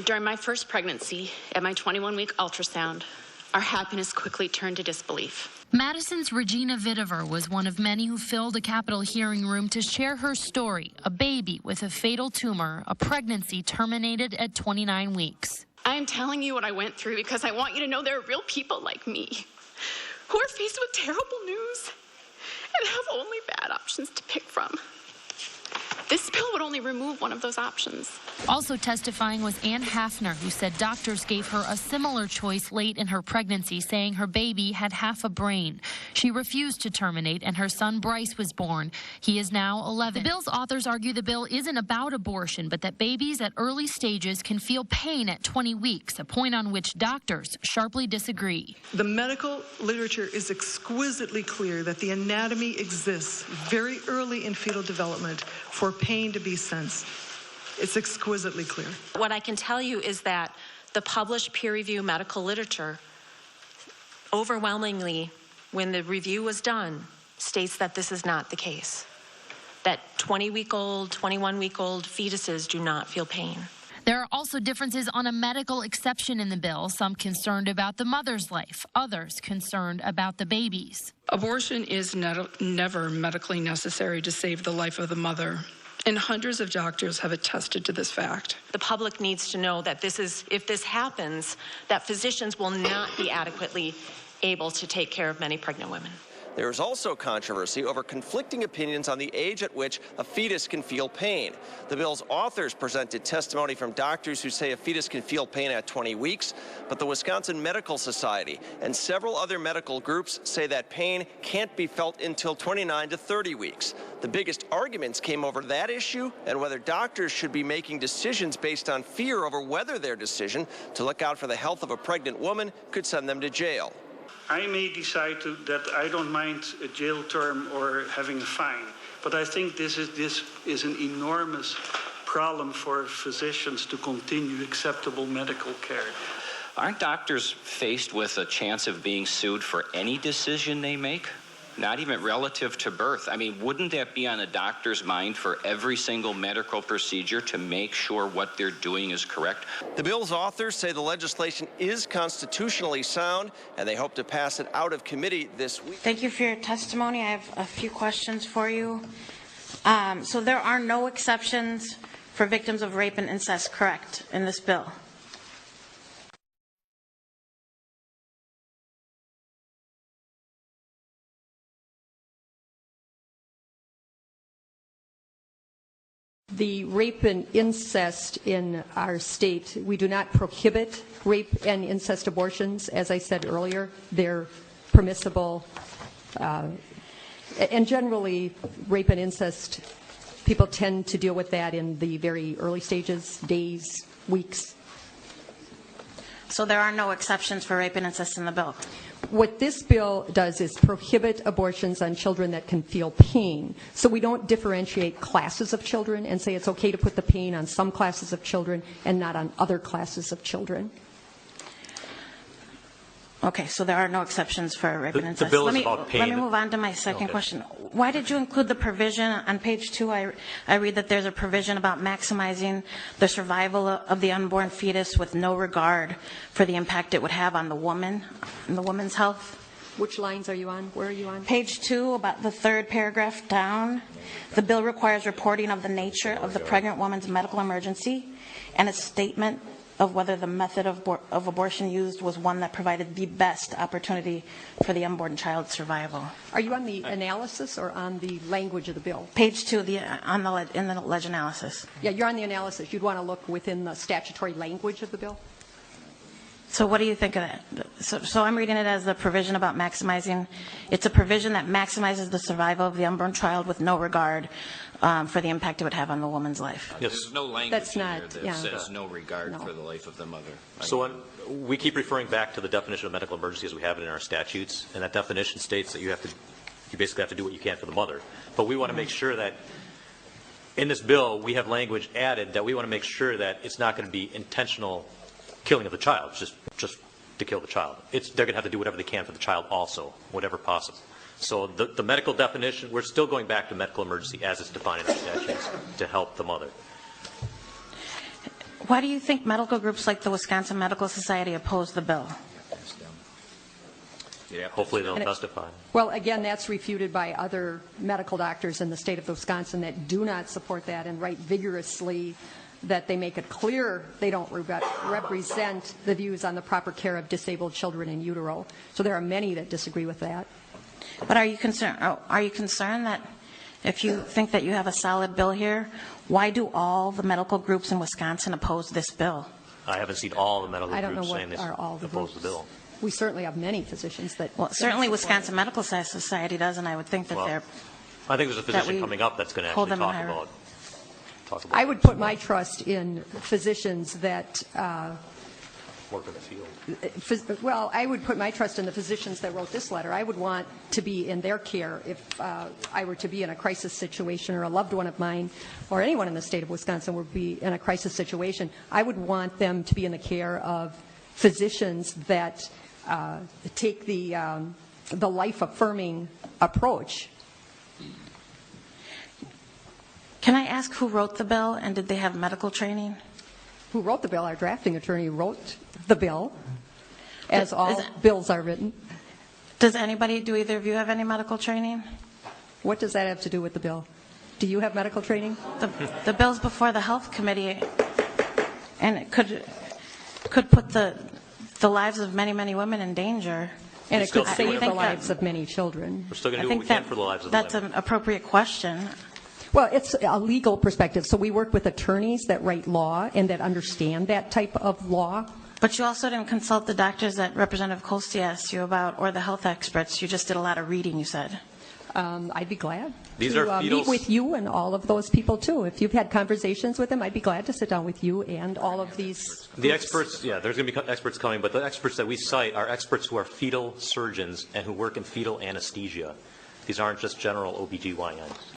During my first pregnancy, at my 21-week ultrasound, our happiness quickly turned to disbelief. Madison's Regina Vitiver was one of many who filled a Capitol hearing room to share her story, a baby with a fatal tumor, a pregnancy terminated at 29 weeks. I am telling you what I went through because I want you to know there are real people like me who are faced with terrible news and have only bad options to pick from. This pill would only remove one of those options. Also testifying was Ann Hafner, who said doctors gave her a similar choice late in her pregnancy, saying her baby had half a brain. She refused to terminate, and her son Bryce was born. He is now 11. The bill's authors argue the bill isn't about abortion, but that babies at early stages can feel pain at 20 weeks, a point on which doctors sharply disagree. The medical literature is exquisitely clear that the anatomy exists very early in fetal development for pain to be sensed. It's exquisitely clear. What I can tell you is that the published peer-reviewed medical literature, overwhelmingly, when the review was done, states that this is not the case. That 20-week-old, 21-week-old fetuses do not feel pain. There are also differences on a medical exception in the bill, some concerned about the mother's life, others concerned about the baby's. Abortion is never medically necessary to save the life of the mother, and hundreds of doctors have attested to this fact. The public needs to know that if this happens, that physicians will not be adequately able to take care of many pregnant women. There is also controversy over conflicting opinions on the age at which a fetus can feel pain. The bill's authors presented testimony from doctors who say a fetus can feel pain at 20 weeks, but the Wisconsin Medical Society and several other medical groups say that pain can't be felt until 29 to 30 weeks. The biggest arguments came over that issue and whether doctors should be making decisions based on fear over whether their decision to look out for the health of a pregnant woman could send them to jail. I may decide that I don't mind a jail term or having a fine, but I think this is an enormous problem for physicians to continue acceptable medical care. Aren't doctors faced with a chance of being sued for any decision they make? Not even relative to birth. I mean, wouldn't that be on a doctor's mind for every single medical procedure to make sure what they're doing is correct? The bill's authors say the legislation is constitutionally sound, and they hope to pass it out of committee this week. Thank you for your testimony. I have a few questions for you. So there are no exceptions for victims of rape and incest, correct, in this bill? The rape and incest in our state, we do not prohibit rape and incest abortions. As I said earlier, they're permissible. And generally, rape and incest, people tend to deal with that in the very early stages, days, weeks. So there are no exceptions for rape and incest in the bill? What this bill does is prohibit abortions on children that can feel pain. So we don't differentiate classes of children and say it's okay to put the pain on some classes of children and not on other classes of children. Okay, so there are no exceptions for rape and incest. The bill is about pain. Let me move on to my second question. Why did you include the provision on page 2? I read that there's a provision about maximizing the survival of the unborn fetus with no regard for the impact it would have on the woman and the woman's health. Which lines are you on? Where are you on? Page 2, about the third paragraph down. The bill requires reporting of the nature of the pregnant woman's medical emergency and a statement of whether the method of abortion used was one that provided the best opportunity for the unborn child's survival. Are you on the analysis or on the language of the bill? Page 2, in the leg analysis. Yeah, you're on the analysis. You'd want to look within the statutory language of the bill? So what do you think of that? So I'm reading it as the provision about maximizing. It's a provision that maximizes the survival of the unborn child with no regard for the impact it would have on the woman's life. Yes. There's no language That's in not, there that says no regard for the life of the mother. So we keep referring back to the definition of medical emergency as we have it in our statutes, and that definition states that you basically have to do what you can for the mother. But we want to make sure that in this bill we have language added that we want to make sure that it's not going to be intentional killing of the child, just to kill the child. They're going to have to do whatever they can for the child also, whatever possible. So the medical definition, we're still going back to medical emergency as it's defined in the statutes to help the mother. Why do you think medical groups like the Wisconsin Medical Society oppose the bill? Yeah, hopefully they'll testify. Well, again, that's refuted by other medical doctors in the state of Wisconsin that do not support that and write vigorously that they make it clear they don't represent the views on the proper care of disabled children in utero. So there are many that disagree with that. But are you concerned that if you think that you have a solid bill here, why do all the medical groups in Wisconsin oppose this bill? I haven't seen all the medical I don't know groups what saying they are all the oppose the groups. bill. We certainly have many physicians that... Well, certainly Wisconsin Medical Society does, and I would think that they're... I think there's a physician we coming up that's going to hold actually them in talk higher. about I would put my trust in physicians that... work in the field. Well, I would put my trust in the physicians that wrote this letter. I would want to be in their care if I were to be in a crisis situation, or a loved one of mine or anyone in the state of Wisconsin would be in a crisis situation. I would want them to be in the care of physicians that take the life-affirming approach. Can I ask who wrote the bill, and did they have medical training? Who wrote the bill? Our drafting attorney wrote the bill, as all it- bills are written. Do either of you have any medical training? What does that have to do with the bill? Do you have medical training? The bill's before the health committee, and it could put the lives of many, many women in danger. And it could still save doing the it. lives of many children. We're still going to I do what think we can for the lives of the that's women. an appropriate question. Well, it's a legal perspective. So we work with attorneys that write law and that understand that type of law. But you also didn't consult the doctors that Representative Kolstad asked you about, or the health experts. You just did a lot of reading, you said. I'd be glad These to are meet fetals. with you and all of those people, too. If you've had conversations with them, I'd be glad to sit down with you and all of these The groups. experts, yeah, there's going to be experts coming, but the experts that we cite are experts who are fetal surgeons and who work in fetal anesthesia. These aren't just general OBGYNs.